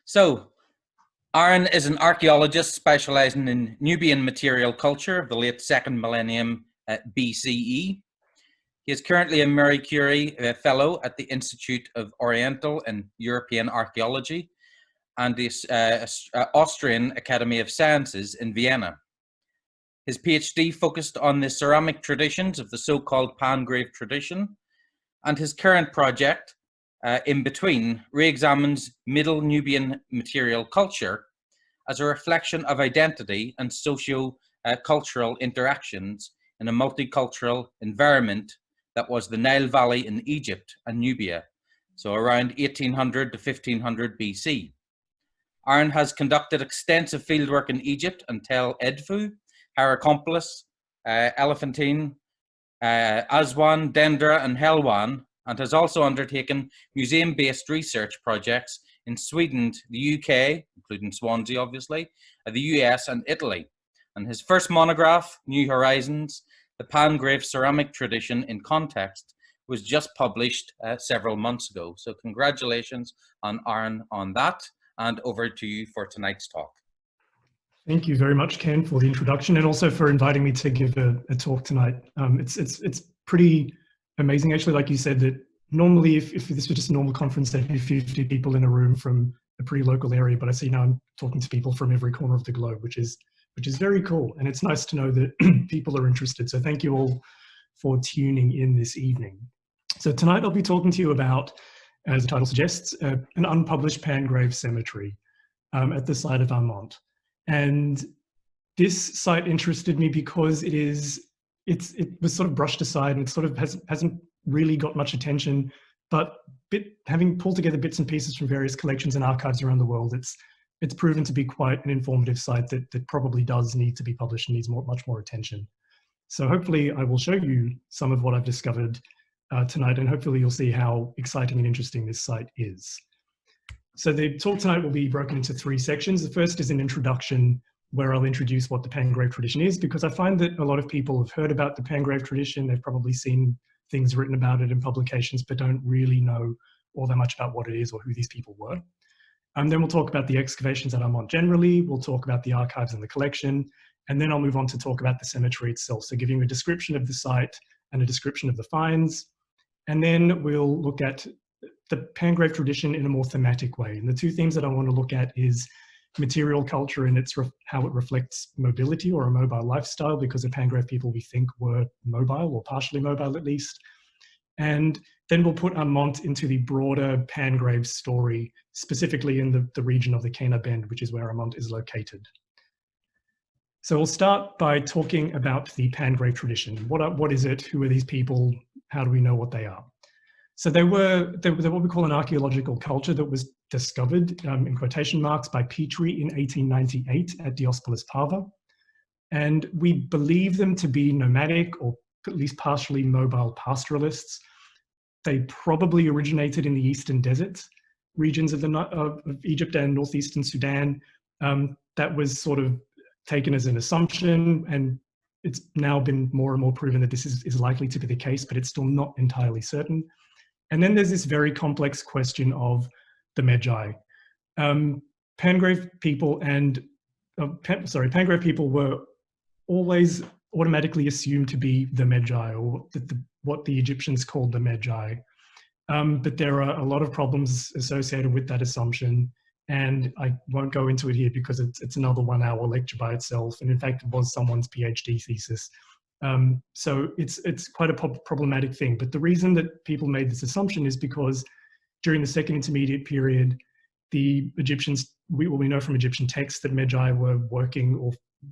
So, Aaron is an archaeologist specializing in Nubian material culture of the late second millennium BCE. He is currently a Marie Curie Fellow at the Institute of Oriental and European Archaeology and the Austrian Academy of Sciences in Vienna. His PhD focused on the ceramic traditions of the so-called Pangrave tradition, and his current project, In Between, re-examines Middle Nubian material culture as a reflection of identity and socio-cultural interactions in a multicultural environment that was the Nile Valley in Egypt and Nubia, so around 1800 to 1500 BC. Aaron has conducted extensive fieldwork in Egypt and Tel Edfu, Hierakonpolis, Elephantine, Aswan, Dendra, and Helwan, and has also undertaken museum-based research projects in Sweden, the UK, including Swansea, obviously, the US, and Italy. And his first monograph, New Horizons, The Pangrave Ceramic Tradition in Context, was just published several months ago. So congratulations on Aaron on that, and over to you for tonight's talk. Thank you very much, Ken, for the introduction and also for inviting me to give a talk tonight. It's pretty amazing, actually, like you said, that normally if this were just a normal conference, there'd be 50 people in a room from a pretty local area, but I see now I'm talking to people from every corner of the globe, which is very cool. And it's nice to know that people are interested. So thank you all for tuning in this evening. So tonight I'll be talking to you about, as the title suggests, an unpublished Pangrave cemetery at the site of Armant. And this site interested me because it was sort of brushed aside and it sort of hasn't really got much attention, but having pulled together bits and pieces from various collections and archives around the world, it's proven to be quite an informative site that probably does need to be published and needs much more attention. So hopefully I will show you some of what I've discovered tonight, and hopefully you'll see how exciting and interesting this site is. So the talk tonight will be broken into three sections. The first is an introduction where I'll introduce what the Pangrave tradition is, because I find that a lot of people have heard about the Pangrave tradition. They've probably seen things written about it in publications, but don't really know all that much about what it is or who these people were. And then we'll talk about the excavations at Armant generally. We'll talk about the archives and the collection. And then I'll move on to talk about the cemetery itself. So giving a description of the site and a description of the finds. And then we'll look at the Pangrave tradition in a more thematic way. And the two themes that I want to look at is material culture and how it reflects mobility or a mobile lifestyle, because the Pangrave people we think were mobile or partially mobile at least. And then we'll put Armant into the broader Pangrave story, specifically in the region of the Kena Bend, which is where Armant is located. So we'll start by talking about the Pangrave tradition. What is it? Who are these people? How do we know what they are? So they were what we call an archaeological culture that was discovered, in quotation marks, by Petrie in 1898 at Diospolis Parva. And we believe them to be nomadic or at least partially mobile pastoralists. They probably originated in the eastern desert regions of Egypt and northeastern Sudan. That was sort of taken as an assumption, and it's now been more and more proven that this is likely to be the case, but it's still not entirely certain. And then there's this very complex question of the Magi. Pangrave people were always automatically assumed to be the Magi, or what the Egyptians called the Magi. But there are a lot of problems associated with that assumption, and I won't go into it here because it's another 1-hour lecture by itself, and in fact it was someone's PhD thesis. So it's quite a problematic thing. But the reason that people made this assumption is because during the Second Intermediate period, the Egyptians, we know from Egyptian texts that Magi were working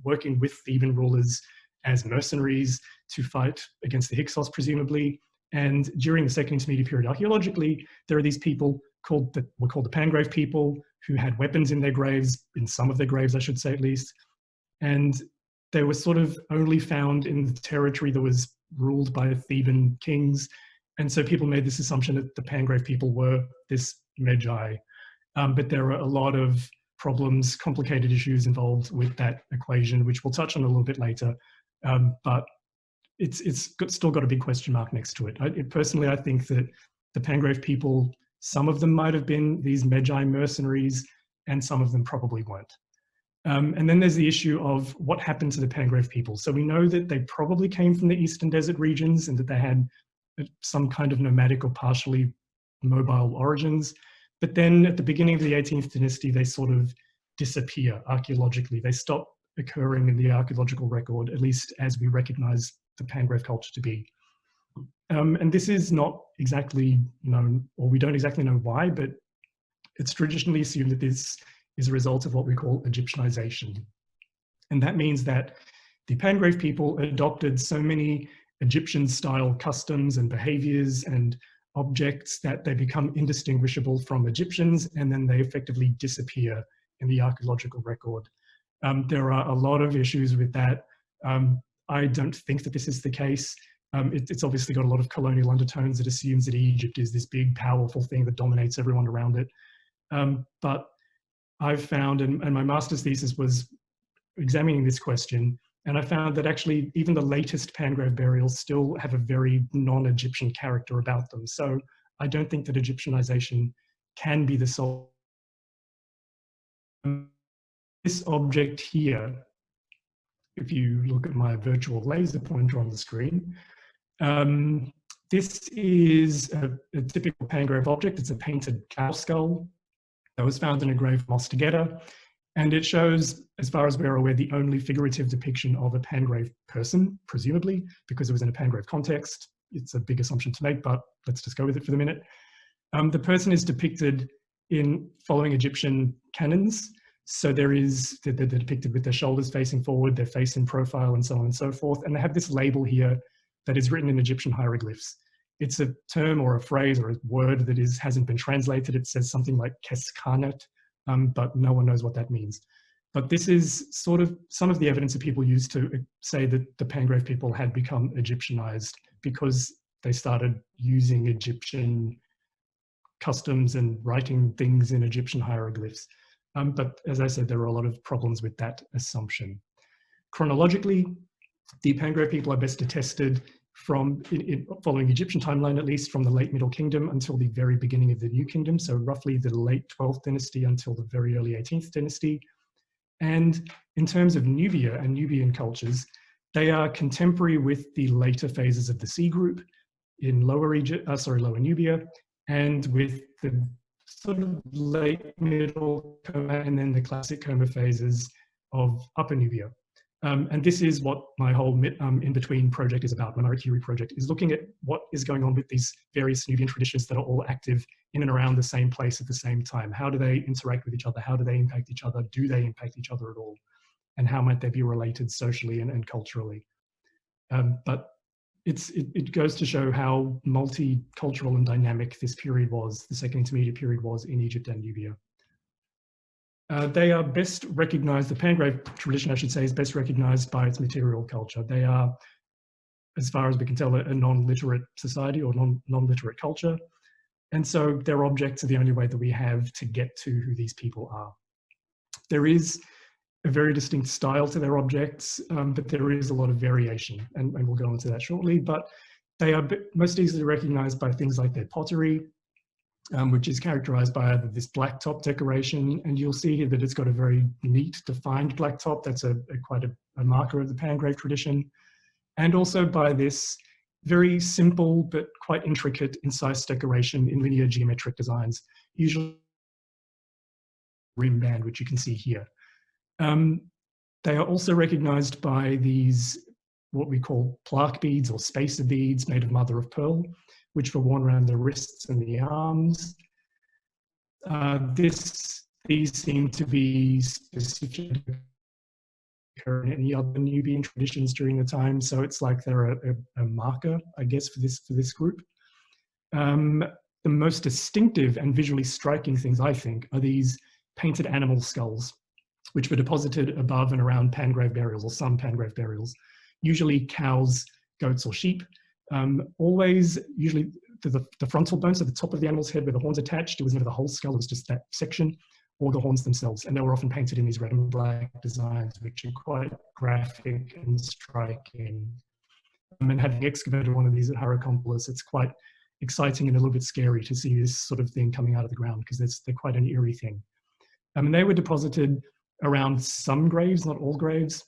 with Theban rulers as mercenaries to fight against the Hyksos, presumably. And during the Second Intermediate period, archaeologically, there are these people were called the Pangrave people, who had weapons in their graves, in some of their graves, I should say at least. And they were sort of only found in the territory that was ruled by Theban kings. And so people made this assumption that the Pangrave people were this Magi. But there are a lot of problems, complicated issues involved with that equation, which we'll touch on a little bit later. But it's still got a big question mark next to it. Personally, I think that the Pangrave people, some of them might have been these Magi mercenaries, and some of them probably weren't. And then there's the issue of what happened to the Pangrave people. So we know that they probably came from the eastern desert regions and that they had some kind of nomadic or partially mobile origins. But then at the beginning of the 18th dynasty, they sort of disappear archaeologically. They stop occurring in the archaeological record, at least as we recognize the Pangrave culture to be. And this is not exactly known, or we don't exactly know why, but it's traditionally assumed that this is a result of what we call Egyptianization. And that means that the Pangrave people adopted so many Egyptian-style customs and behaviors and objects that they become indistinguishable from Egyptians, and then they effectively disappear in the archaeological record. There are a lot of issues with that. I don't think that this is the case. It's obviously got a lot of colonial undertones. It assumes that Egypt is this big, powerful thing that dominates everyone around it. But I've found, and my master's thesis was examining this question, and I found that actually even the latest Pangrave burials still have a very non-Egyptian character about them. So I don't think that Egyptianization can be the sole. This object here, if you look at my virtual laser pointer on the screen, this is a typical Pangrave object. It's a painted cow skull that was found in a grave from Ostageta. And it shows, as far as we're aware, the only figurative depiction of a Pangrave person, presumably, because it was in a Pangrave context. It's a big assumption to make, but let's just go with it for the minute. The person is depicted in following Egyptian canons. So they're depicted with their shoulders facing forward, their face in profile, and so on and so forth. And they have this label here that is written in Egyptian hieroglyphs. It's a term or a phrase or a word that hasn't been translated. It says something like keskanet, but no one knows what that means. But this is sort of some of the evidence that people use to say that the Pangrave people had become Egyptianized because they started using Egyptian customs and writing things in Egyptian hieroglyphs. But as I said, there are a lot of problems with that assumption. Chronologically, the Pangrave people are best attested from, following Egyptian timeline at least, from the late Middle Kingdom until the very beginning of the New Kingdom, so roughly the late 12th dynasty until the very early 18th dynasty. And in terms of Nubia and Nubian cultures, they are contemporary with the later phases of the C group in Lower Nubia, and with the sort of late Middle Coma and then the Classic Coma phases of Upper Nubia. And this is what my whole in-between project is about. My Marie Curie project is looking at what is going on with these various Nubian traditions that are all active in and around the same place at the same time. How do they interact with each other? How do they impact each other? Do they impact each other at all? And how might they be related socially and culturally? But it goes to show how multicultural and dynamic this period was, the Second Intermediate period was in Egypt and Nubia. They are best recognized, the Pangrave tradition, I should say, is best recognized by its material culture. They are, as far as we can tell, a non-literate society or non-literate culture. And so their objects are the only way that we have to get to who these people are. There is a very distinct style to their objects, but there is a lot of variation, and we'll go into that shortly. But they are most easily recognized by things like their pottery, which is characterized by either this black top decoration, and you'll see here that it's got a very neat, defined black top. That's quite a marker of the Pangrave tradition. And also by this very simple but quite intricate incised decoration in linear geometric designs, usually rim band, which you can see here. They are also recognized by these, what we call plaque beads or spacer beads made of mother of pearl, which were worn around the wrists and the arms. These seem to be specific to any other Nubian traditions during the time, so it's like they're a marker, I guess, for this group. The most distinctive and visually striking things, I think, are these painted animal skulls, which were deposited above and around Pangrave burials, or some Pangrave burials, usually cows, goats, or sheep. Always, usually the frontal bone, so the top of the animal's head where the horns attached, it was never the whole skull, it was just that section, or the horns themselves. And they were often painted in these red and black designs, which are quite graphic and striking. And having excavated one of these at Hierakonpolis, it's quite exciting and a little bit scary to see this sort of thing coming out of the ground, because they're quite an eerie thing. And they were deposited around some graves, not all graves,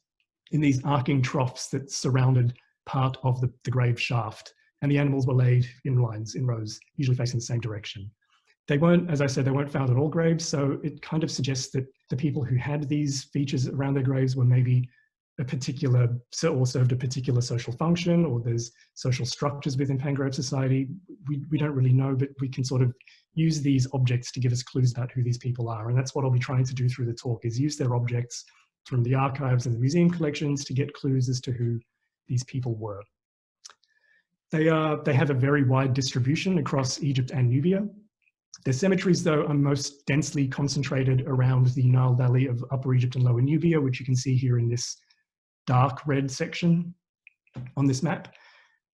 in these arcing troughs that surrounded part of the grave shaft. And the animals were laid in lines, in rows, usually facing the same direction. They weren't, as I said, they weren't found at all graves. So it kind of suggests that the people who had these features around their graves were maybe a particular, or served a particular social function, or there's social structures within Pangrave society. We don't really know, but we can sort of use these objects to give us clues about who these people are. And that's what I'll be trying to do through the talk, is use their objects from the archives and the museum collections to get clues as to who these people were. They have a very wide distribution across Egypt and Nubia. Their cemeteries, though, are most densely concentrated around the Nile Valley of Upper Egypt and Lower Nubia, which you can see here in this dark red section on this map.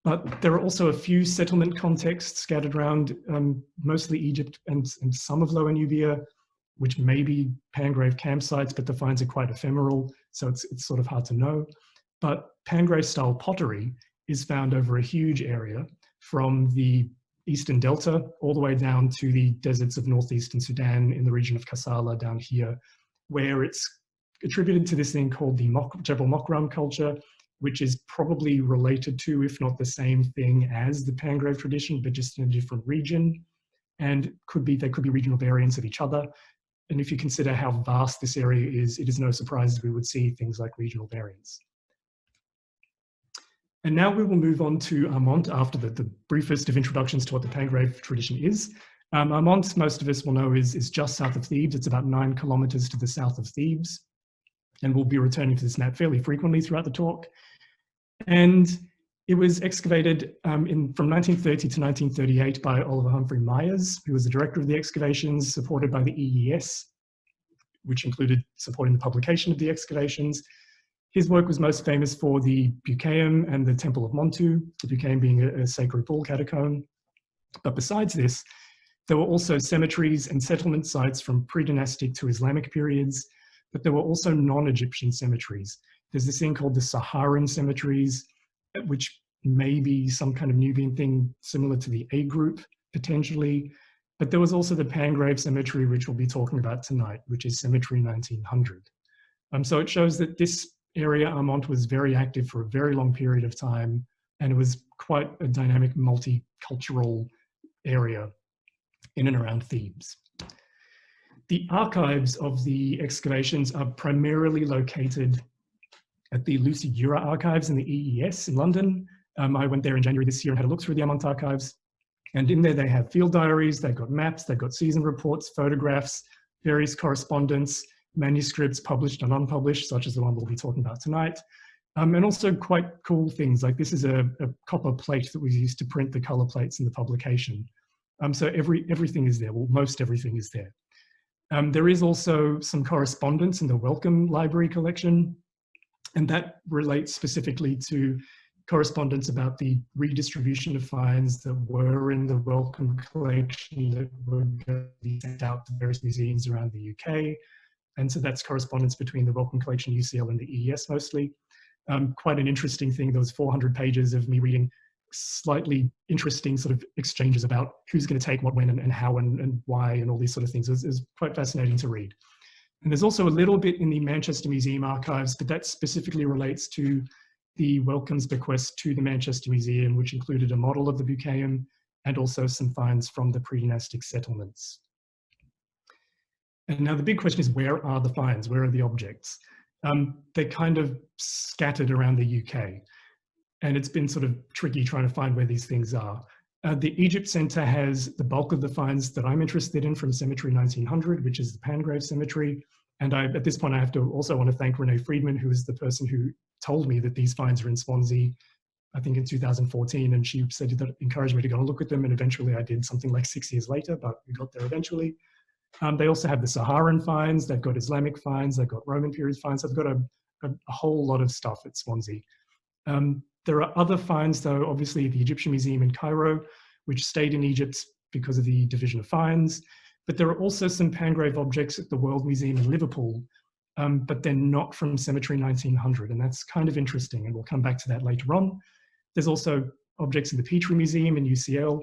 But there are also a few settlement contexts scattered around mostly Egypt and some of Lower Nubia, which may be Pangrave campsites, but the finds are quite ephemeral, so it's sort of hard to know. But Pangrave style pottery is found over a huge area from the Eastern Delta all the way down to the deserts of northeastern Sudan in the region of Kassala down here, where it's attributed to this thing called the Jebel Mokram culture, which is probably related to, if not the same thing as the Pangrave tradition, but just in a different region. And they could be regional variants of each other. And if you consider how vast this area is, it is no surprise that we would see things like regional variants. And now we will move on to Armant after the briefest of introductions to what the Pangrave tradition is. Armant, most of us will know, is just south of Thebes. It's about 9 kilometers to the south of Thebes. And we'll be returning to this map fairly frequently throughout the talk. And it was excavated from 1930 to 1938 by Oliver Humphrey Myers, who was the director of the excavations, supported by the EES, which included supporting the publication of the excavations. His work was most famous for the Bucaeum and the Temple of Montu, the Bucaeum being a sacred bull catacomb. But besides this, there were also cemeteries and settlement sites from pre-dynastic to Islamic periods, but there were also non-Egyptian cemeteries. There's this thing called the Saharan cemeteries, which may be some kind of Nubian thing similar to the A group, potentially. But there was also the Pangrave cemetery, which we'll be talking about tonight, which is Cemetery 1900. So it shows that this area, Armant, was very active for a very long period of time, and it was quite a dynamic multicultural area in and around Thebes. The archives of the excavations are primarily located at the Lucy Jura archives in the EES in London. I went there in January this year and had a look through the Armant archives. And in there they have field diaries, they've got maps, they've got season reports, photographs, various correspondence, manuscripts published and unpublished, such as the one we'll be talking about tonight. And also quite cool things, like this is a copper plate that was used to print the color plates in the publication. So everything is there, well, most everything is there. There is also some correspondence in the Wellcome Library collection, and that relates specifically to correspondence about the redistribution of finds that were in the Wellcome collection that were going to be sent out to various museums around the UK. And so that's correspondence between the Wellcome collection, UCL, and the EES mostly. Quite an interesting thing. There was 400 pages of me reading slightly interesting sort of exchanges about who's going to take what when and how and why and all these sort of things. It was quite fascinating to read. And there's also a little bit in the Manchester Museum archives, but that specifically relates to the Wellcome's bequest to the Manchester Museum, which included a model of the Bucaeum and also some finds from the pre-dynastic settlements. And now the big question is, where are the finds? Where are the objects? They're kind of scattered around the UK, and it's been sort of tricky trying to find where these things are. The Egypt Centre has the bulk of the finds that I'm interested in from Cemetery 1900, which is the Pangrave Cemetery. And at this point, I have to also want to thank Renee Friedman, who is the person who told me that these finds are in Swansea, I think in 2014. And she said that encouraged me to go and look at them. And eventually I did, something like 6 years later, but we got there eventually. They also have the Saharan finds, they've got Islamic finds, they've got Roman period finds. They've got a whole lot of stuff at Swansea. There are other finds, though, obviously the Egyptian Museum in Cairo, which stayed in Egypt because of the division of finds. But there are also some Pangrave objects at the World Museum in Liverpool, but they're not from Cemetery 1900. And that's kind of interesting, and we'll come back to that later on. There's also objects in the Petrie Museum in UCL,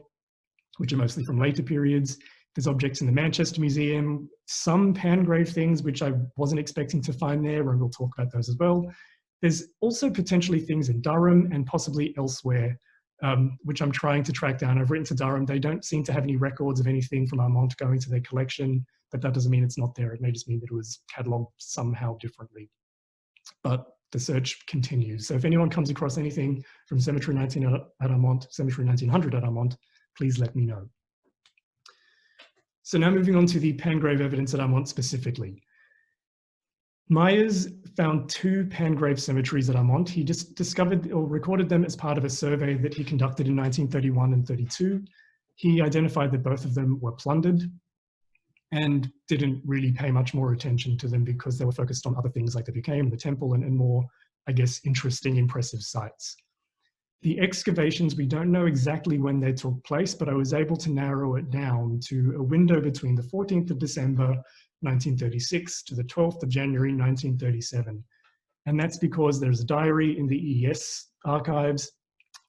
which are mostly from later periods. There's objects in the Manchester Museum, some Pangrave things which I wasn't expecting to find there, and we'll talk about those as well. There's also potentially things in Durham and possibly elsewhere, which I'm trying to track down. I've written to Durham. They don't seem to have any records of anything from Armant going to their collection, but that doesn't mean it's not there. It may just mean that it was catalogued somehow differently. But the search continues. So if anyone comes across anything from Cemetery 1900 at Armant, please let me know. So now moving on to the Pangrave evidence at Armant specifically. Myers found 2 Pangrave cemeteries at Armant. He just discovered or recorded them as part of a survey that he conducted in 1931 and 32. He identified that both of them were plundered and didn't really pay much more attention to them because they were focused on other things like the Bucame, the temple, and more, I guess, interesting, impressive sites. The excavations, we don't know exactly when they took place, but I was able to narrow it down to a window between the 14th of December, 1936 to the 12th of January, 1937. And that's because there's a diary in the EES archives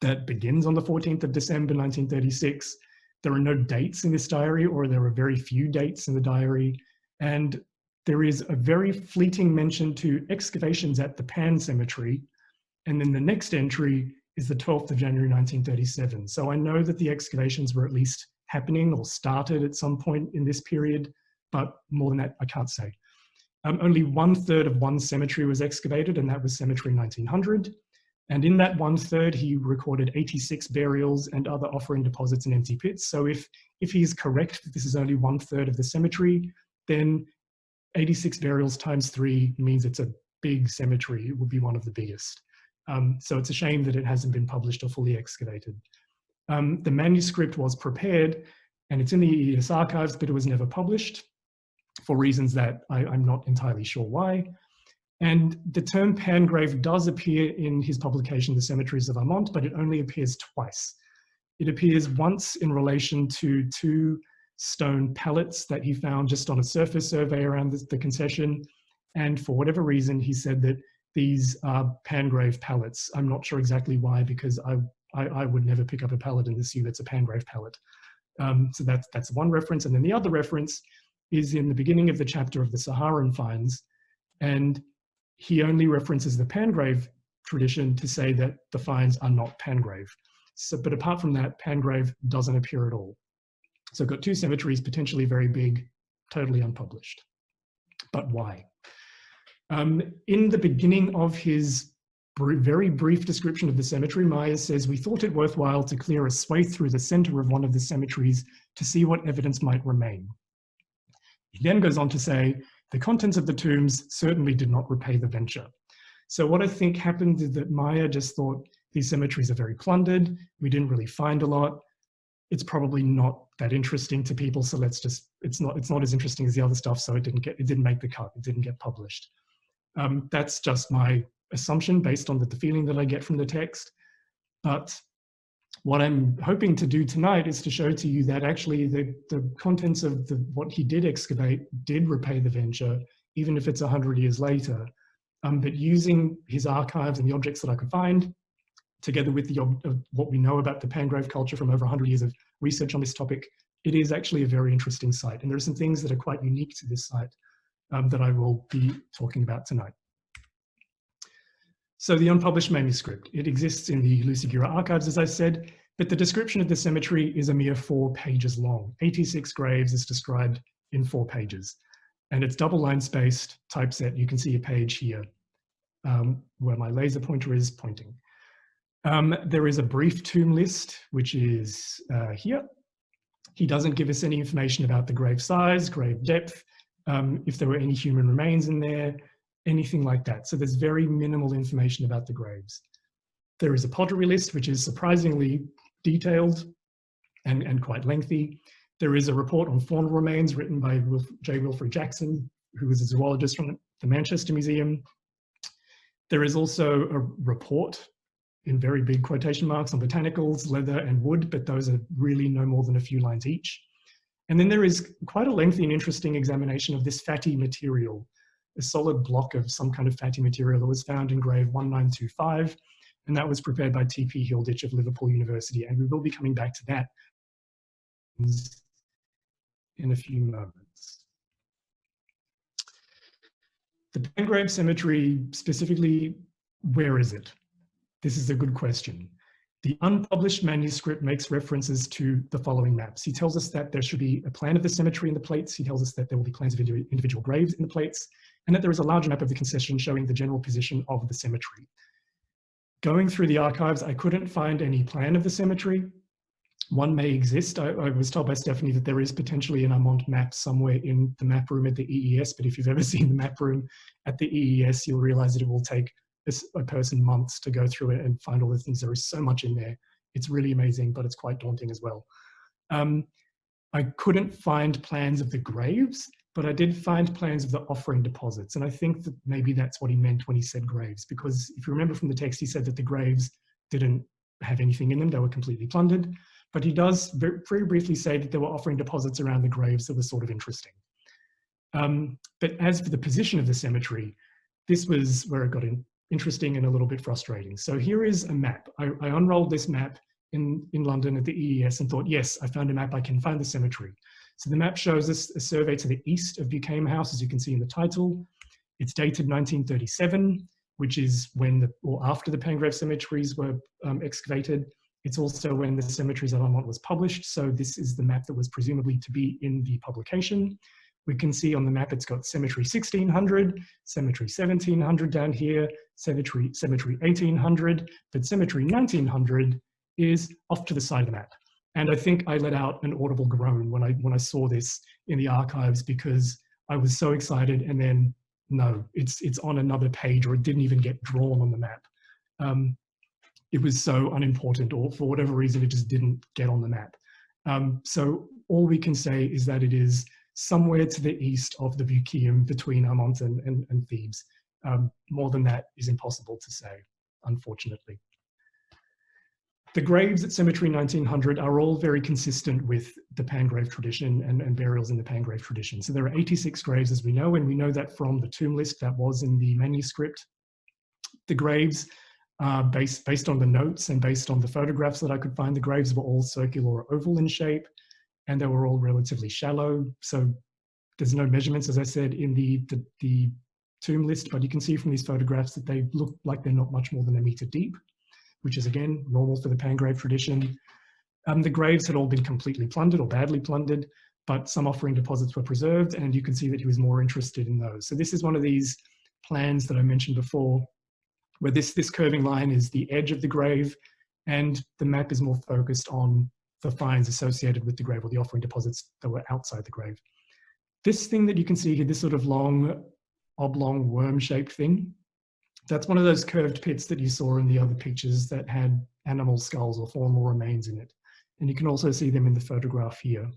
that begins on the 14th of December, 1936. There are no dates in this diary, or there are very few dates in the diary. And there is a very fleeting mention to excavations at the Pan Cemetery. And then the next entry is the 12th of January 1937. So I know that the excavations were at least happening or started at some point in this period, but more than that, I can't say. Only 1/3 of one cemetery was excavated, and that was Cemetery 1900. And in that 1/3, he recorded 86 burials and other offering deposits and empty pits. So if he is correct that this is only 1/3 of the cemetery, then 86 burials times 3 means it's a big cemetery. It would be one of the biggest. So it's a shame that it hasn't been published or fully excavated. The manuscript was prepared and it's in the EES archives, but it was never published for reasons that I'm not entirely sure why. And the term Pangrave does appear in his publication, The Cemeteries of Armant, but it only appears twice. It appears once in relation to 2 stone pallets that he found just on a surface survey around the concession. And for whatever reason, he said that these are Pangrave pallets. I'm not sure exactly why, because I would never pick up a pallet and assume it's a Pangrave pallet. So that's one reference. And then the other reference is in the beginning of the chapter of the Saharan finds. And he only references the Pangrave tradition to say that the finds are not Pangrave. So, but apart from that, Pangrave doesn't appear at all. So I've got 2 cemeteries, potentially very big, totally unpublished. But why? In the beginning of his very brief description of the cemetery, Myers says, "We thought it worthwhile to clear a swathe through the center of one of the cemeteries to see what evidence might remain." He then goes on to say, "The contents of the tombs certainly did not repay the venture." So what I think happened is that Meyer just thought, these cemeteries are very plundered. We didn't really find a lot. It's probably not that interesting to people. So let's just, it's not as interesting as the other stuff. So it didn't make the cut. It didn't get published. That's just my assumption based on the feeling that I get from the text. But what I'm hoping to do tonight is to show to you that actually the contents of what he did excavate did repay the venture, even if it's 100 years later. But using his archives and the objects that I could find, together with what we know about the Pangrave culture from over 100 years of research on this topic, it is actually a very interesting site. And there are some things that are quite unique to this site that I will be talking about tonight. So the unpublished manuscript, it exists in the Lusigura archives, as I said, but the description of the cemetery is a mere 4 pages long. 86 graves is described in 4 pages. And it's double line spaced, typeset. You can see a page here where my laser pointer is pointing. There is a brief tomb list, which is here. He doesn't give us any information about the grave size, grave depth, if there were any human remains in there, anything like that. So there's very minimal information about the graves. There is a pottery list, which is surprisingly detailed and quite lengthy. There is a report on faunal remains written by J. Wilfred Jackson, who was a zoologist from the Manchester Museum. There is also a report in very big quotation marks on botanicals, leather and wood, but those are really no more than a few lines each. And then there is quite a lengthy and interesting examination of this fatty material, a solid block of some kind of fatty material that was found in grave 1925, and that was prepared by T.P. Hilditch of Liverpool University, and we will be coming back to that in a few moments. The Pangrave Cemetery, specifically, where is it? This is a good question. The unpublished manuscript makes references to the following maps. He tells us that there should be a plan of the cemetery in the plates. He tells us that there will be plans of individual graves in the plates, and that there is a large map of the concession showing the general position of the cemetery. Going through the archives, I couldn't find any plan of the cemetery. One may exist. I was told by Stephanie that there is potentially an Armant map somewhere in the map room at the EES, but if you've ever seen the map room at the EES, you'll realize that it will take a person months to go through it and find all the things. There is so much in there. It's really amazing, but it's quite daunting as well. I couldn't find plans of the graves, but I did find plans of the offering deposits. And I think that maybe that's what he meant when he said graves, because if you remember from the text, he said that the graves didn't have anything in them. They were completely plundered. But he does very briefly say that there were offering deposits around the graves that were sort of interesting. But as for the position of the cemetery, this was where it got interesting and a little bit frustrating. So here is a map. I unrolled this map in London at the EES and thought, yes, I found a map, I can find the cemetery. So the map shows us a survey to the east of Buchanan House, as you can see in the title. It's dated 1937, which is when or after the Pangrave cemeteries were excavated. It's also when the Cemeteries of Armant was published. So this is the map that was presumably to be in the publication. We can see on the map, it's got Cemetery 1600, Cemetery 1700 down here, Cemetery 1800, but Cemetery 1900 is off to the side of the map. And I think I let out an audible groan when I saw this in the archives, because I was so excited, and then no, it's on another page, or it didn't even get drawn on the map. It was so unimportant, or for whatever reason, it just didn't get on the map. So all we can say is that it is somewhere to the east of the Buchanan, between Armant and Thebes. More than that is impossible to say, unfortunately. The graves at Cemetery 1900 are all very consistent with the Pangrave tradition and burials in the Pangrave tradition. So there are 86 graves, as we know, and we know that from the tomb list that was in the manuscript. The graves, based on the notes and based on the photographs that I could find, the graves were all circular or oval in shape, and they were all relatively shallow. So there's no measurements, as I said, in the tomb list, but you can see from these photographs that they look like they're not much more than a meter deep, which is again normal for the Pangrave tradition. The graves had all been completely plundered or badly plundered, but some offering deposits were preserved, and you can see that he was more interested in those. So this is one of these plans that I mentioned before, where this curving line is the edge of the grave, and the map is more focused on the finds associated with the grave, or the offering deposits that were outside the grave. This thing that you can see here, this sort of long, oblong, worm-shaped thing, that's one of those curved pits that you saw in the other pictures that had animal skulls or formal remains in it. And you can also see them in the photograph here.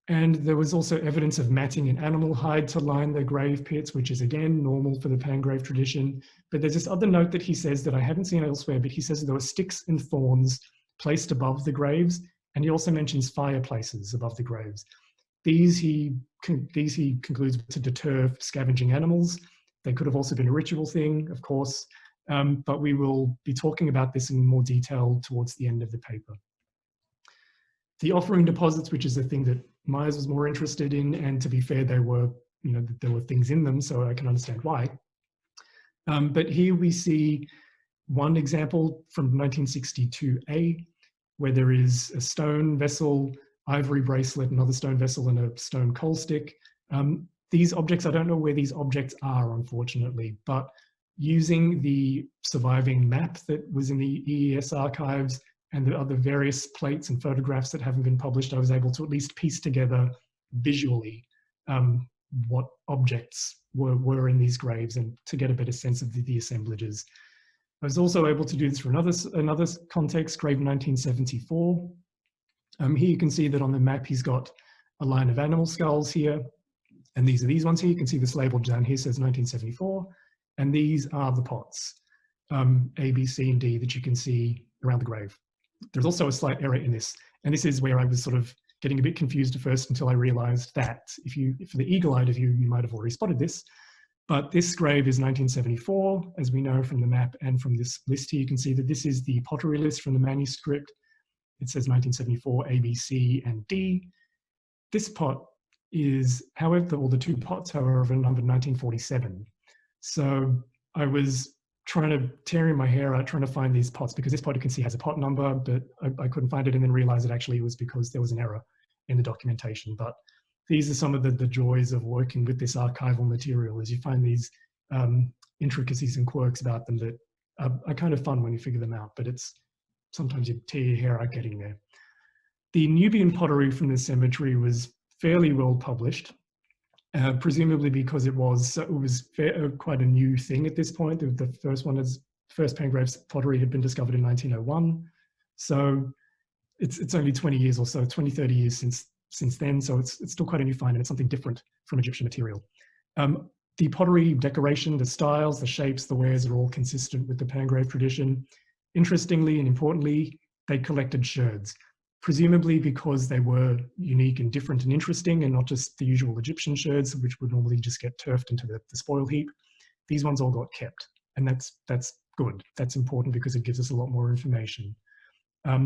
And there was also evidence of matting in animal hide to line the grave pits, which is again normal for the Pangrave tradition. But there's this other note that he says that I haven't seen elsewhere, but he says that there were sticks and thorns placed above the graves, and he also mentions fireplaces above the graves. These he concludes to deter scavenging animals. They could have also been a ritual thing, of course, but we will be talking about this in more detail towards the end of the paper. The offering deposits, which is the thing that Myers was more interested in, and to be fair, there were things in them, so I can understand why. But here we see one example from 1962A, where there is a stone vessel, ivory bracelet, another stone vessel, and a stone coal stick. These objects, I don't know where these objects are, unfortunately, but using the surviving map that was in the EES archives and the other various plates and photographs that haven't been published, I was able to at least piece together visually what objects were in these graves, and to get a better sense of the assemblages. I was also able to do this for another context, grave 1974. Here you can see that on the map he's got a line of animal skulls here, and these are these ones here. You can see this label down here says 1974, and these are the pots, A, B, C, and D, that you can see around the grave. There's also a slight error in this, and this is where I was sort of getting a bit confused at first until I realized that for the eagle-eyed of you, you might have already spotted this, but this grave is 1974, as we know from the map and from this list here. You can see that this is the pottery list from the manuscript. It says 1974, A, B, C, and D. this pot is, however, or the two pots, however, numbered 1947. So I was tearing my hair out trying to find these pots, because this pot you can see has a pot number, but I couldn't find it, and then realized that actually it was because there was an error in the documentation. But these are some of the joys of working with this archival material, is you find these intricacies and quirks about them that are kind of fun when you figure them out, but it's sometimes you tear your hair out getting there. The Nubian pottery from this cemetery was fairly well published, presumably because it was quite a new thing at this point. The first Pangraves pottery had been discovered in 1901. So it's only 20 years or so, 20, 30 years since then. So it's still quite a new find, and it's something different from Egyptian material. The pottery decoration, the styles, the shapes, the wares are all consistent with the Pangrave tradition. Interestingly and importantly, they collected sherds, presumably because they were unique and different and interesting, and not just the usual Egyptian sherds, which would normally just get turfed into the spoil heap. These ones all got kept, and that's good. That's important because it gives us a lot more information.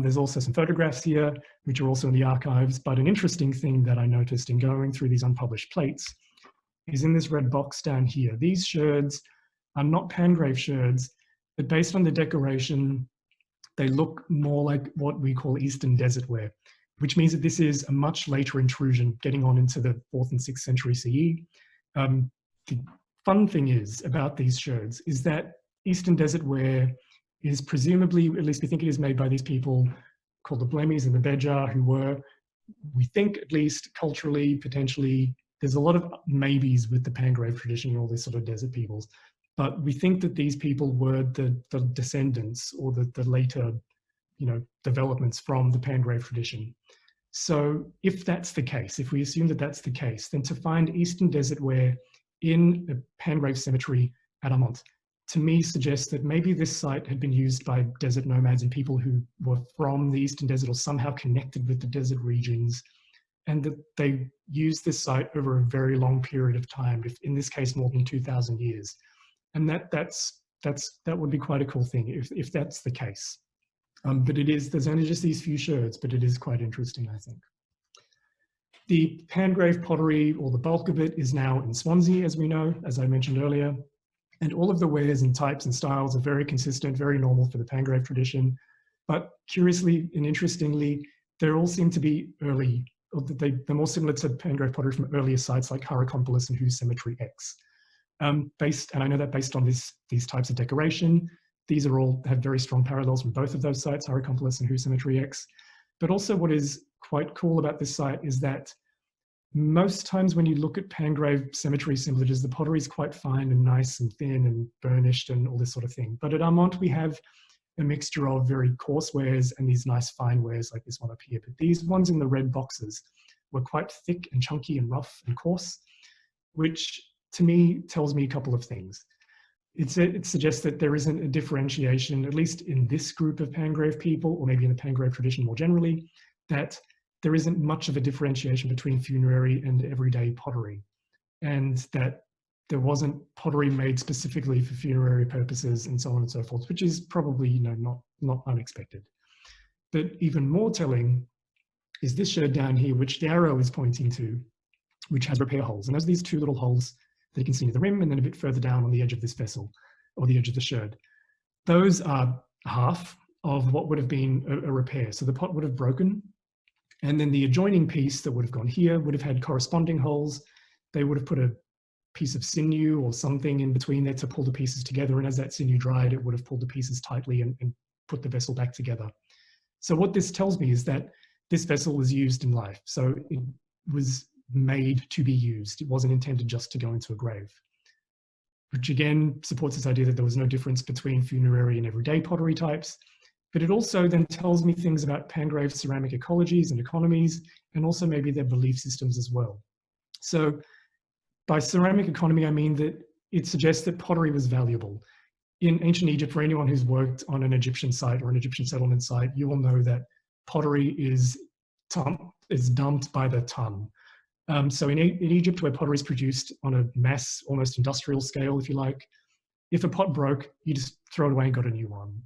There's also some photographs here, which are also in the archives, but an interesting thing that I noticed in going through these unpublished plates is in this red box down here. These sherds are not Pangrave sherds, but based on the decoration, they look more like what we call Eastern desert ware, which means that this is a much later intrusion, getting on into the 4th and 6th century CE. The fun thing is about these sherds is that Eastern desert ware is presumably, at least we think it is, made by these people called the Blemis and the Bejar, who were, we think at least culturally, potentially, there's a lot of maybes with the Pangrave tradition and all these sort of desert peoples. But we think that these people were the descendants or the later, developments from the Pangrave tradition. So if that's the case, if we assume that that's the case, then to find Eastern desert ware in a Pangrave cemetery at Armant, to me suggests that maybe this site had been used by desert nomads and people who were from the Eastern desert or somehow connected with the desert regions, and that they used this site over a very long period of time, if in this case more than 2,000 years. And that would be quite a cool thing if that's the case. But there's only just these few sherds, but it is quite interesting, I think. The Pangrave pottery, or the bulk of it, is now in Swansea, as we know, as I mentioned earlier. And all of the wares and types and styles are very consistent, very normal for the Pangrave tradition. But curiously and interestingly, they all seem to be early, or they're more similar to Pangrave pottery from earlier sites like Hierakonpolis and Who's Cemetery X. And I know that based on these types of decoration, these have very strong parallels from both of those sites, Hierakonpolis and Who's Cemetery X. But also what is quite cool about this site is that most times when you look at Pangrave cemetery assemblages, the pottery is quite fine and nice and thin and burnished and all this sort of thing. But at Armant, we have a mixture of very coarse wares and these nice fine wares like this one up here. But these ones in the red boxes were quite thick and chunky and rough and coarse, which to me tells me a couple of things. It suggests that there isn't a differentiation, at least in this group of Pangrave people, or maybe in the Pangrave tradition more generally, that there isn't much of a differentiation between funerary and everyday pottery, and that there wasn't pottery made specifically for funerary purposes and so on and so forth, which is probably not unexpected. But even more telling is this sherd down here, which the arrow is pointing to, which has repair holes. And there's these two little holes that you can see near the rim, and then a bit further down on the edge of this vessel, or the edge of the sherd. Those are half of what would have been a repair. So the pot would have broken, and then the adjoining piece that would have gone here would have had corresponding holes. They would have put a piece of sinew or something in between there to pull the pieces together, and as that sinew dried, it would have pulled the pieces tightly and put the vessel back together. So what this tells me is that this vessel was used in life. So it was made to be used. It wasn't intended just to go into a grave, which again supports this idea that there was no difference between funerary and everyday pottery types. But it also then tells me things about Pangrave ceramic ecologies and economies, and also maybe their belief systems as well. So by ceramic economy, I mean that it suggests that pottery was valuable. In ancient Egypt, for anyone who's worked on an Egyptian site or an Egyptian settlement site, you will know that pottery is dumped by the ton. So in Egypt, where pottery is produced on a mass, almost industrial scale, if you like, if a pot broke, you just throw it away and got a new one.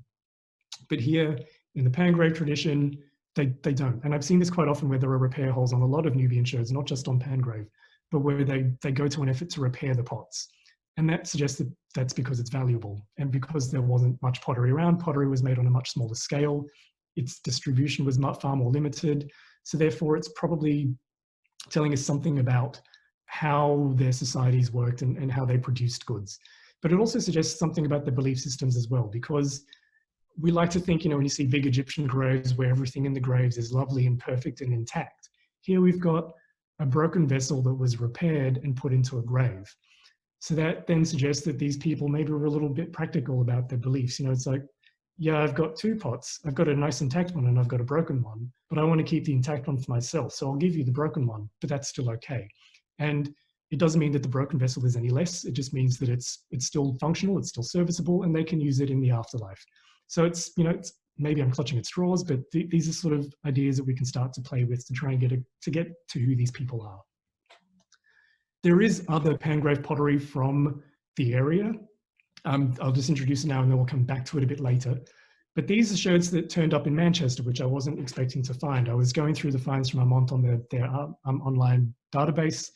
But here in the Pangrave tradition, they don't. And I've seen this quite often where there are repair holes on a lot of Nubian sherds, not just on Pangrave, but where they go to an effort to repair the pots. And that suggests that that's because it's valuable. And because there wasn't much pottery around, pottery was made on a much smaller scale. Its distribution was far more limited. So therefore, it's probably telling us something about how their societies worked and how they produced goods. But it also suggests something about their belief systems as well, because we like to think, when you see big Egyptian graves where everything in the graves is lovely and perfect and intact. Here we've got a broken vessel that was repaired and put into a grave. So that then suggests that these people maybe were a little bit practical about their beliefs. It's like, yeah, I've got two pots. I've got a nice intact one and I've got a broken one, but I want to keep the intact one for myself. So I'll give you the broken one, but that's still okay. And it doesn't mean that the broken vessel is any less. It just means that it's still functional, it's still serviceable, and they can use it in the afterlife. So it's maybe I'm clutching at straws, but these are sort of ideas that we can start to play with to try and get to who these people are. There is other Pangrave pottery from the area. I'll just introduce it now and then we'll come back to it a bit later. But these are sherds that turned up in Manchester, which I wasn't expecting to find. I was going through the finds from Armant on their online database,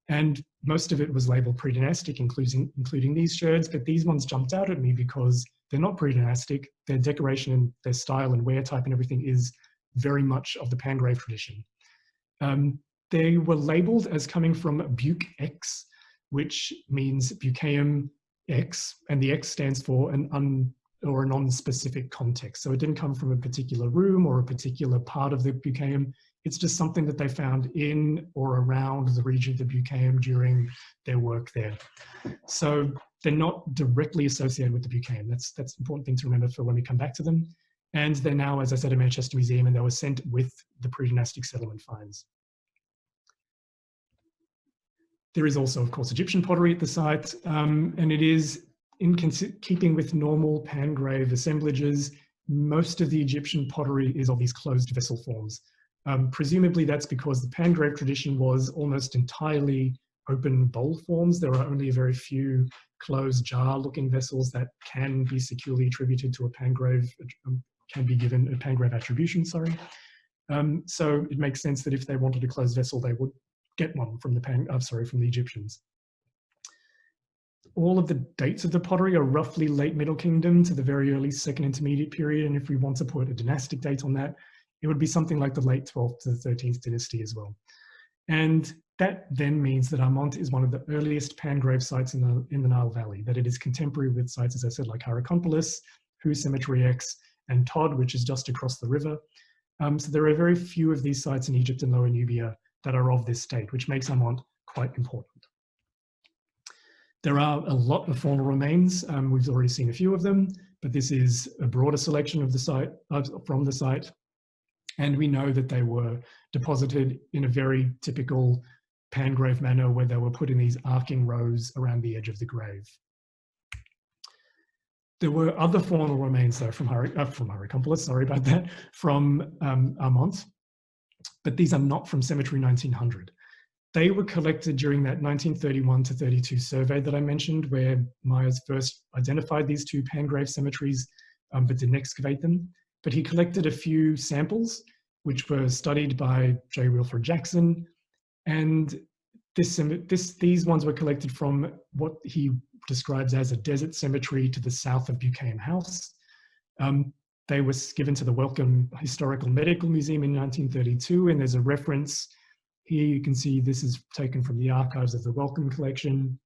and most of it was labeled pre-dynastic, including these sherds, but these ones jumped out at me because they're not pre-dynastic. Their decoration and their style and wear type and everything is very much of the Pangrave tradition. They were labeled as coming from Buke X, which means Bucaeum X, and the X stands for a non-specific context. So it didn't come from a particular room or a particular part of the Bucaeum. It's just something that they found in or around the region of the Bucaeum during their work there. So they're not directly associated with the Bucaeum. That's an important thing to remember for when we come back to them. And they're now, as I said, at Manchester Museum, and they were sent with the pre-dynastic settlement finds. There is also, of course, Egyptian pottery at the site, and it is in keeping with normal Pangrave assemblages. Most of the Egyptian pottery is of these closed vessel forms. Presumably that's because the Pangrave tradition was almost entirely open bowl forms. There are only a very few closed jar-looking vessels that can be securely attributed to a Pangrave, can be given a Pangrave attribution, sorry. So it makes sense that if they wanted a closed vessel, they would get one from the Egyptians. All of the dates of the pottery are roughly late Middle Kingdom to the very early Second Intermediate period. And if we want to put a dynastic date on that, it would be something like the late 12th to the 13th dynasty as well. And that then means that Armant is one of the earliest Pangrave sites in the Nile Valley, that it is contemporary with sites, as I said, like Hierakonpolis, Hu Cemetery X, and Todd, which is just across the river. So there are very few of these sites in Egypt and Lower Nubia that are of this state, which makes Armant quite important. There are a lot of faunal remains. We've already seen a few of them, but this is a broader selection of the site, from the site. And we know that they were deposited in a very typical Pangrave manner, where they were put in these arcing rows around the edge of the grave. There were other faunal remains though from Hierakonpolis, sorry about that, from Armant, but these are not from Cemetery 1900. They were collected during that 1931 to 32 survey that I mentioned, where Myers first identified these two Pangrave cemeteries, but didn't excavate them. But he collected a few samples, which were studied by J. Wilfred Jackson. And these ones were collected from what he describes as a desert cemetery to the south of Bucaeum House. They were given to the Wellcome Historical Medical Museum in 1932, and there's a reference here. You can see this is taken from the archives of the Wellcome collection,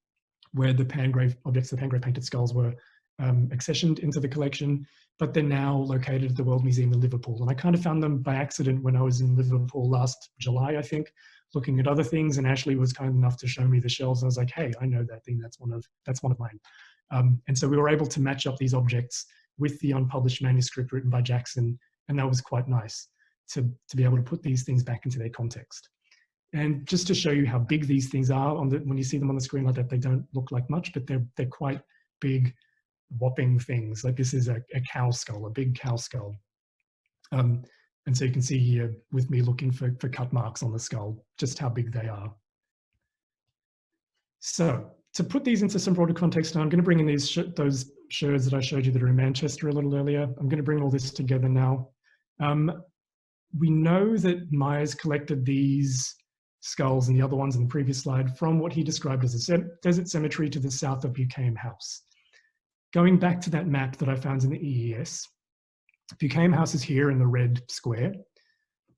where the Pangrave objects, the Pangrave painted skulls, were accessioned into the collection, but they're now located at the World Museum in Liverpool. And I kind of found them by accident when I was in Liverpool last July, I think, looking at other things, and Ashley was kind enough to show me the shelves. I was like, hey, I know that thing, that's one of mine. And so we were able to match up these objects with the unpublished manuscript written by Jackson, and that was quite nice to be able to put these things back into their context. And just to show you how big these things are, when you see them on the screen like that, they don't look like much, but they're quite big, whopping things. Like this is a cow skull, a big cow skull. And so you can see here with me looking for cut marks on the skull, just how big they are. So to put these into some broader context now, I'm going to bring in those sherds that I showed you that are in Manchester a little earlier. I'm going to bring all this together now. we know that Myers collected these skulls and the other ones in the previous slide from what he described as a desert cemetery to the south of Bucame House. Going back to that map that I found in the EES, Bucame House is here in the red square.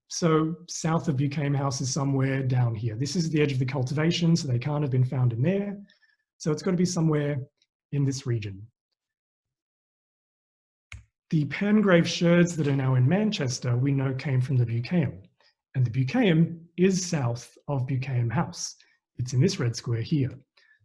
So south of Bucame House is somewhere down here. This is the edge of the cultivation, so they can't have been found in there. So it's got to be somewhere in this region. The Pangrave sherds that are now in Manchester, we know came from the Bucame. And the Bucame is south of Bucame House. It's in this red square here.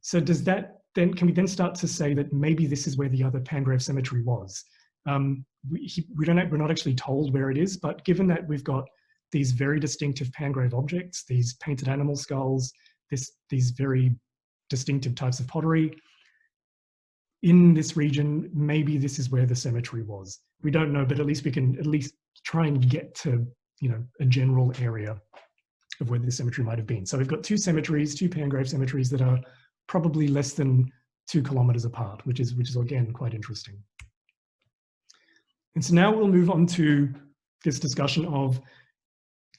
So does that then, can we then start to say that maybe this is where the other Pangrave cemetery was? We're not actually told where it is, but given that we've got these very distinctive Pangrave objects, these painted animal skulls, these very distinctive types of pottery, in this region, maybe this is where the cemetery was. We don't know, but at least we can at least try and get to, you know, a general area of where the cemetery might have been. So we've got two cemeteries, two Pangrave cemeteries that are probably less than 2 kilometers apart, which is again quite interesting. And so now we'll move on to this discussion of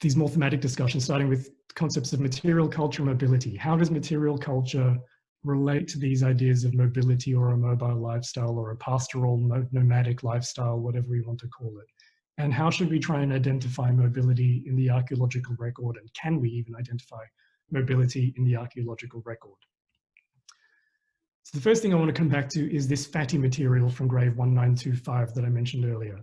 these more thematic discussions, starting with concepts of material culture and mobility. How does material culture relate to these ideas of mobility or a mobile lifestyle or a pastoral nomadic lifestyle, whatever we want to call it? And how should we try and identify mobility in the archaeological record? And can we even identify mobility in the archaeological record? So the first thing I want to come back to is this fatty material from grave 1925 that I mentioned earlier.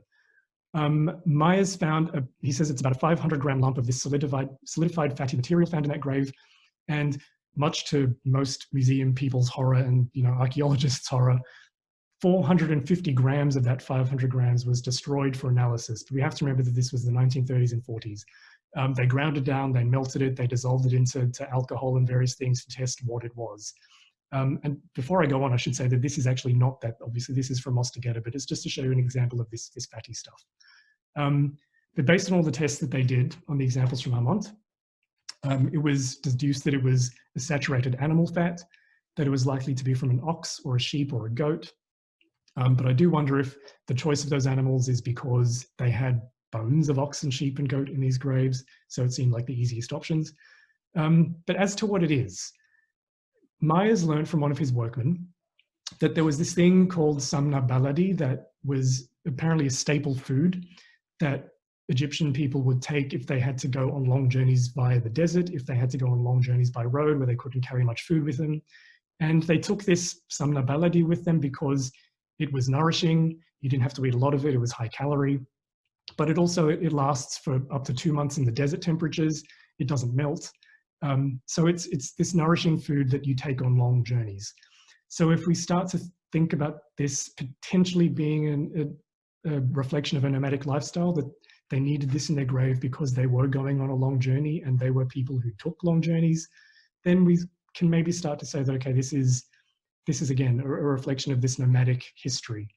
Myers found, he says it's about a 500-gram lump of this solidified fatty material found in that grave. And much to most museum people's horror and, you know, archaeologists' horror, 450 grams of that 500 grams was destroyed for analysis. But we have to remember that this was the 1930s and 40s. They ground it down, they melted it, they dissolved it into alcohol and various things to test what it was. And before I go on, I should say that this is actually not that, obviously this is from Mostegetta, but it's just to show you an example of this fatty stuff. But based on all the tests that they did on the examples from Armant, it was deduced that it was a saturated animal fat, that it was likely to be from an ox or a sheep or a goat. But I do wonder if the choice of those animals is because they had bones of ox and sheep and goat in these graves, so it seemed like the easiest options. But as to what it is, Myers learned from one of his workmen that there was this thing called samna baladi that was apparently a staple food that Egyptian people would take if they had to go on long journeys via the desert, if they had to go on long journeys by road where they couldn't carry much food with them. And they took this samna baladi with them because it was nourishing. You didn't have to eat a lot of it. It was high calorie, but it lasts for up to 2 months in the desert temperatures. It doesn't melt. So it's this nourishing food that you take on long journeys. So if we start to think about this potentially being a reflection of a nomadic lifestyle, that they needed this in their grave because they were going on a long journey and they were people who took long journeys, then we can maybe start to say that, okay, this is again a reflection of this nomadic history.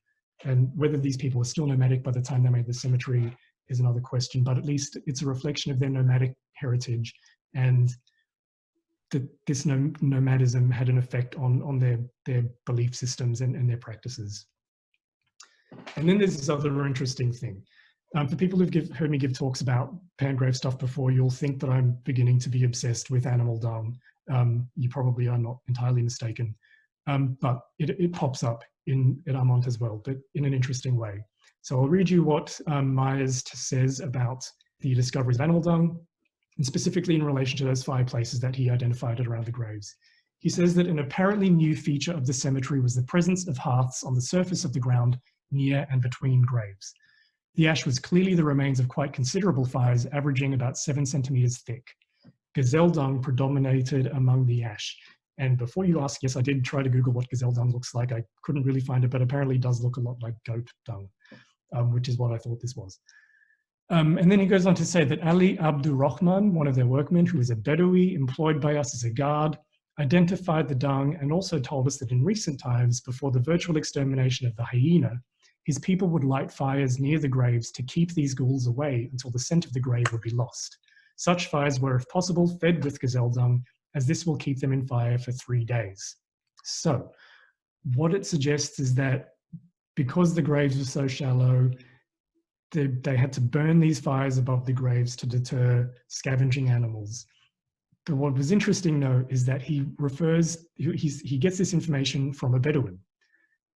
And whether these people were still nomadic by the time they made the cemetery is another question, but at least it's a reflection of their nomadic heritage, and that this nomadism had an effect on their belief systems and their practices. And then there's this other interesting thing. For people who've heard me give talks about Pangrave stuff before, you'll think that I'm beginning to be obsessed with animal dung. You probably are not entirely mistaken, but it pops up at Armant as well, but in an interesting way. So I'll read you what Myers says about the discoveries of animal dung, and specifically in relation to those 5 places that he identified around the graves. He says that an apparently new feature of the cemetery was the presence of hearths on the surface of the ground near and between graves. The ash was clearly the remains of quite considerable fires, averaging about 7 centimeters thick. Gazelle dung predominated among the ash. And before you ask, yes, I did try to Google what gazelle dung looks like. I couldn't really find it, but apparently it does look a lot like goat dung, which is what I thought this was. And then he goes on to say that Ali Abdurrahman, one of their workmen, who was a Bedouin employed by us as a guard, identified the dung and also told us that in recent times, before the virtual extermination of the hyena, his people would light fires near the graves to keep these ghouls away until the scent of the grave would be lost. Such fires were, if possible, fed with gazelle dung, as this will keep them in fire for 3 days. So what it suggests is that because the graves were so shallow, they had to burn these fires above the graves to deter scavenging animals. But what was interesting, though, is that he gets this information from a Bedouin.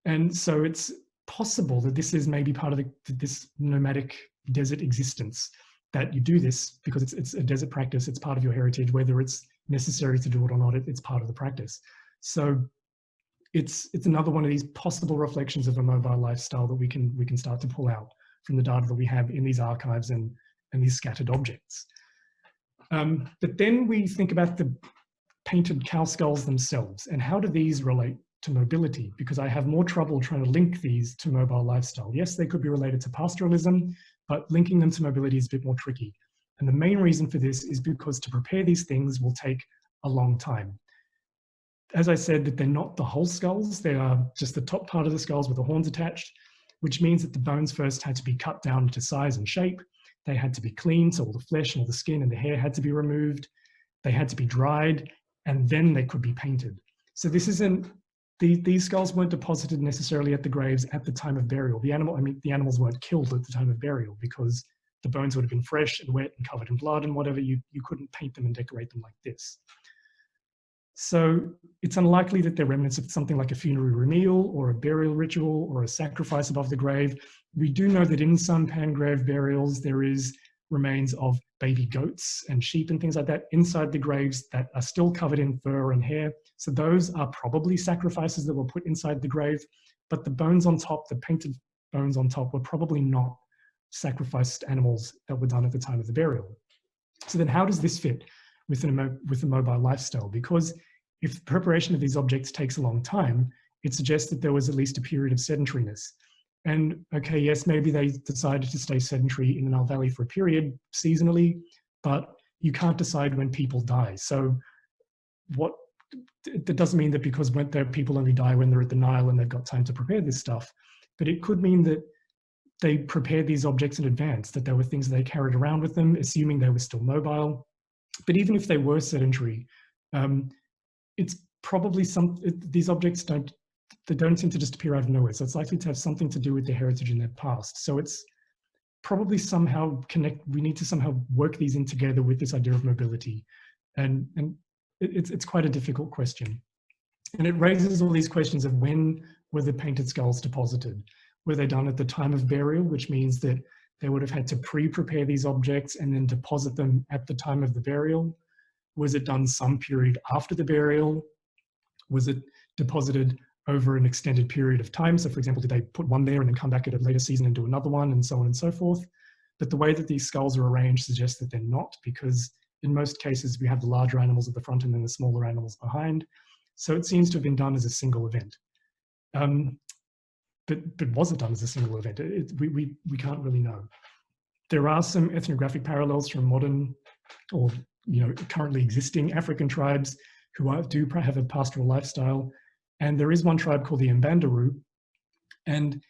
And so it's possible that this is maybe part of this nomadic desert existence, that you do this because it's a desert practice, it's part of your heritage, whether it's necessary to do it or not, it's part of the practice. So it's another one of these possible reflections of a mobile lifestyle that we can start to pull out from the data that we have in these archives and these scattered objects. But then we think about the painted cow skulls themselves, and how do these relate to mobility? Because I have more trouble trying to link these to mobile lifestyle. Yes, they could be related to pastoralism, but linking them to mobility is a bit more tricky. And the main reason for this is because to prepare these things will take a long time. As I said, that they're not the whole skulls, they are just the top part of the skulls with the horns attached, which means that the bones first had to be cut down to size and shape. They had to be cleaned, so all the flesh and all the skin and the hair had to be removed. They had to be dried, and then they could be painted. So this isn't, these skulls weren't deposited necessarily at the graves at the time of burial. The animals weren't killed at the time of burial because the bones would have been fresh and wet and covered in blood and whatever. You couldn't paint them and decorate them like this. So it's unlikely that they're remnants of something like a funerary meal or a burial ritual or a sacrifice above the grave. We do know that in some Pangrave burials, there is remains of baby goats and sheep and things like that inside the graves that are still covered in fur and hair. So those are probably sacrifices that were put inside the grave, but the bones on top, the painted bones on top, were probably not sacrificed animals that were done at the time of the burial. So then how does this fit with the mobile lifestyle? Because if the preparation of these objects takes a long time, it suggests that there was at least a period of sedentariness. And okay, yes, maybe they decided to stay sedentary in the Nile Valley for a period seasonally, but you can't decide when people die. So that doesn't mean that because people only die when they're at the Nile and they've got time to prepare this stuff, but it could mean that they prepared these objects in advance, that there were things they carried around with them, assuming they were still mobile. But even if they were sedentary, it's probably these objects don't seem to just appear out of nowhere. So it's likely to have something to do with their heritage in their past. So it's probably somehow we need to somehow work these in together with this idea of mobility. And it's quite a difficult question. And it raises all these questions of when were the painted skulls deposited? Were they done at the time of burial, which means that they would have had to pre-prepare these objects and then deposit them at the time of the burial? Was it done some period after the burial? Was it deposited over an extended period of time? So for example, did they put one there and then come back at a later season and do another one, and so on and so forth? But the way that these skulls are arranged suggests that they're not, because in most cases we have the larger animals at the front and then the smaller animals behind. So it seems to have been done as a single event. But was it done as a single event? We can't really know. There are some ethnographic parallels from modern or currently existing African tribes who do have a pastoral lifestyle. And there is one tribe called the Mbandaru, and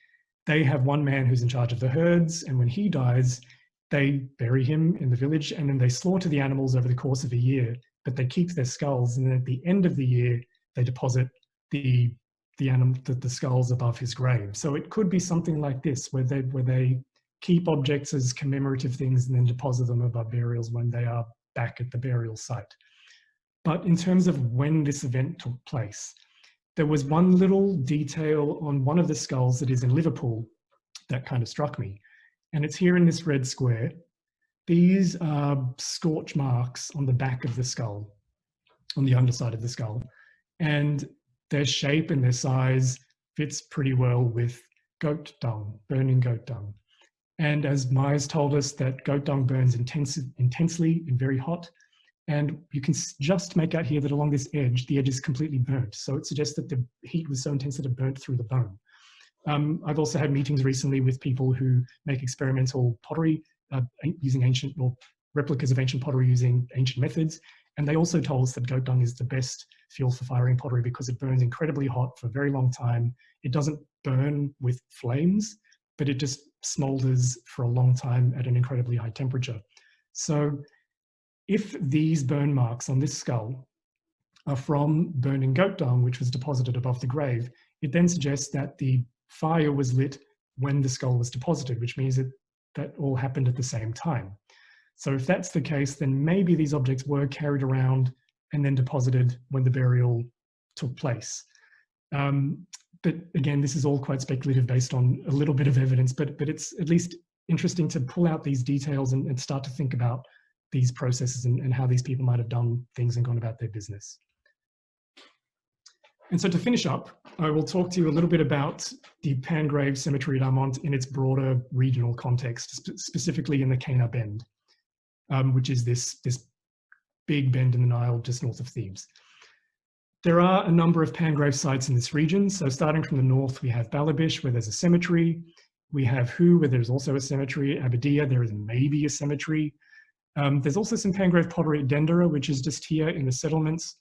they have one man who's in charge of the herds. And when he dies, they bury him in the village and then they slaughter the animals over the course of a year, but they keep their skulls. And then at the end of the year, they deposit the skulls above his grave. So it could be something like this, where they keep objects as commemorative things and then deposit them above burials when they are back at the burial site. But in terms of when this event took place, there was one little detail on one of the skulls that is in Liverpool that kind of struck me. And it's here in this red square. These are scorch marks on the back of the skull, on the underside of the skull. And their shape and their size fits pretty well with goat dung, burning goat dung. And as Myers told us, that goat dung burns intensely and very hot. And you can just make out here that along this edge, the edge is completely burnt. So it suggests that the heat was so intense that it burnt through the bone. I've also had meetings recently with people who make experimental pottery using ancient or replicas of ancient pottery using ancient methods. And they also told us that goat dung is the best fuel for firing pottery because it burns incredibly hot for a very long time. It doesn't burn with flames, but it just smolders for a long time at an incredibly high temperature. So if these burn marks on this skull are from burning goat dung, which was deposited above the grave, it then suggests that the fire was lit when the skull was deposited, which means that that all happened at the same time. So if that's the case, then maybe these objects were carried around and then deposited when the burial took place. But again, this is all quite speculative based on a little bit of evidence, but it's at least interesting to pull out these details and start to think about these processes and how these people might have done things and gone about their business. And so to finish up, I will talk to you a little bit about the Pangrave Cemetery at Armant in its broader regional context, specifically in the Cana Bend, which is this big bend in the Nile just north of Thebes. There are a number of Pangrave sites in this region. So starting from the north, we have Balabish, where there's a cemetery. We have Hu, where there's also a cemetery. Abadia, there is maybe a cemetery. There's also some Pangrave pottery at Dendera, which is just here in the settlements,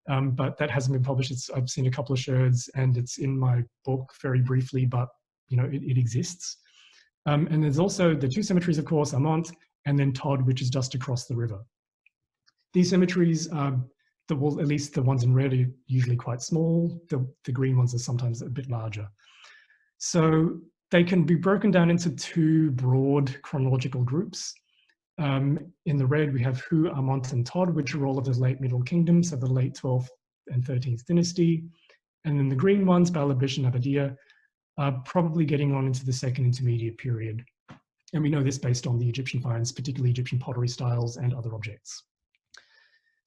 but that hasn't been published. I've seen a couple of sherds and it's in my book very briefly, but you know, it exists. And there's also the two cemeteries, of course, Armant and then Todd, which is just across the river. These cemeteries are, well, at least the ones in red are usually quite small. The green ones are sometimes a bit larger. So they can be broken down into two broad chronological groups. In the red, we have Hu, Armant, and Todd, which are all of the late Middle Kingdom, so the late 12th and 13th dynasty. And then the green ones, Balabish and Abadia, are probably getting on into the second intermediate period. And we know this based on the Egyptian finds, particularly Egyptian pottery styles and other objects.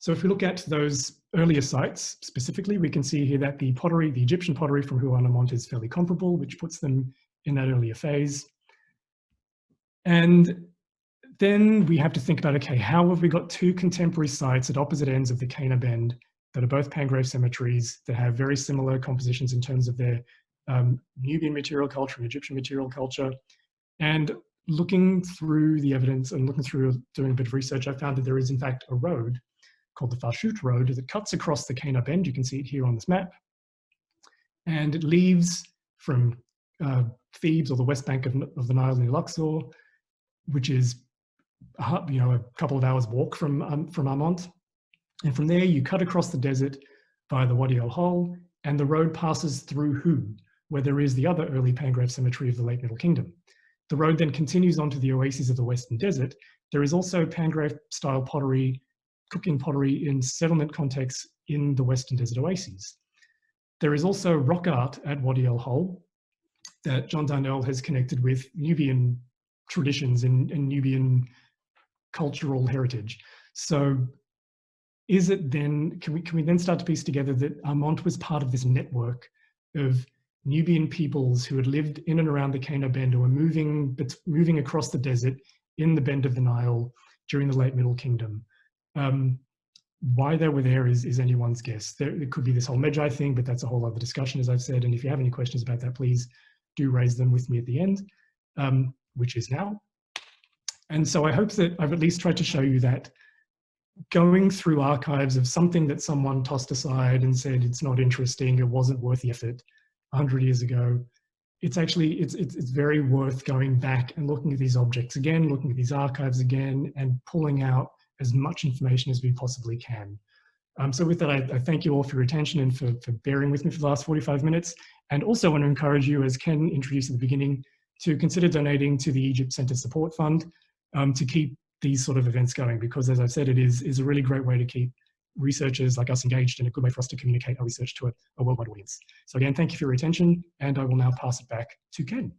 So if we look at those earlier sites specifically, we can see here that the pottery, the Egyptian pottery from Hu and Armant is fairly comparable, which puts them in that earlier phase. And then we have to think about, okay, how have we got two contemporary sites at opposite ends of the Cana Bend that are both Pangrave cemeteries that have very similar compositions in terms of their Nubian material culture and Egyptian material culture? And looking through the evidence and looking through doing a bit of research, I found that there is in fact a road called the Farshut Road that cuts across the Cana Bend. You can see it here on this map. And it leaves from Thebes or the west bank of the Nile near Luxor, which is a couple of hours walk from Armant. And from there you cut across the desert via the Wadi al-Hol, and the road passes through Hu, where there is the other early Pangrave cemetery of the late Middle Kingdom. The road then continues on to the oases of the Western Desert. There is also Pangrave style pottery, cooking pottery in settlement contexts in the Western Desert oases. There is also rock art at Wadi al-Hol that John Darnell has connected with Nubian traditions and Nubian cultural heritage. So is it then, can we then start to piece together that Armant was part of this network of Nubian peoples who had lived in and around the Cana Bend, who were moving across the desert in the bend of the Nile during the late Middle Kingdom? Why they were there is anyone's guess. It could be this whole Medjay thing, but that's a whole other discussion, as I've said. And if you have any questions about that, please do raise them with me at the end, which is now. And so I hope that I've at least tried to show you that going through archives of something that someone tossed aside and said it's not interesting, it wasn't worth the effort 100 years ago, it's actually, it's very worth going back and looking at these objects again, looking at these archives again, and pulling out as much information as we possibly can. So with that, I thank you all for your attention and for bearing with me for the last 45 minutes. And also want to encourage you, as Ken introduced at the beginning, to consider donating to the Egypt Center Support Fund to keep these sort of events going, because as I've said, it is a really great way to keep researchers like us engaged and a good way for us to communicate our research to a worldwide audience. So again, thank you for your attention, and I will now pass it back to Ken.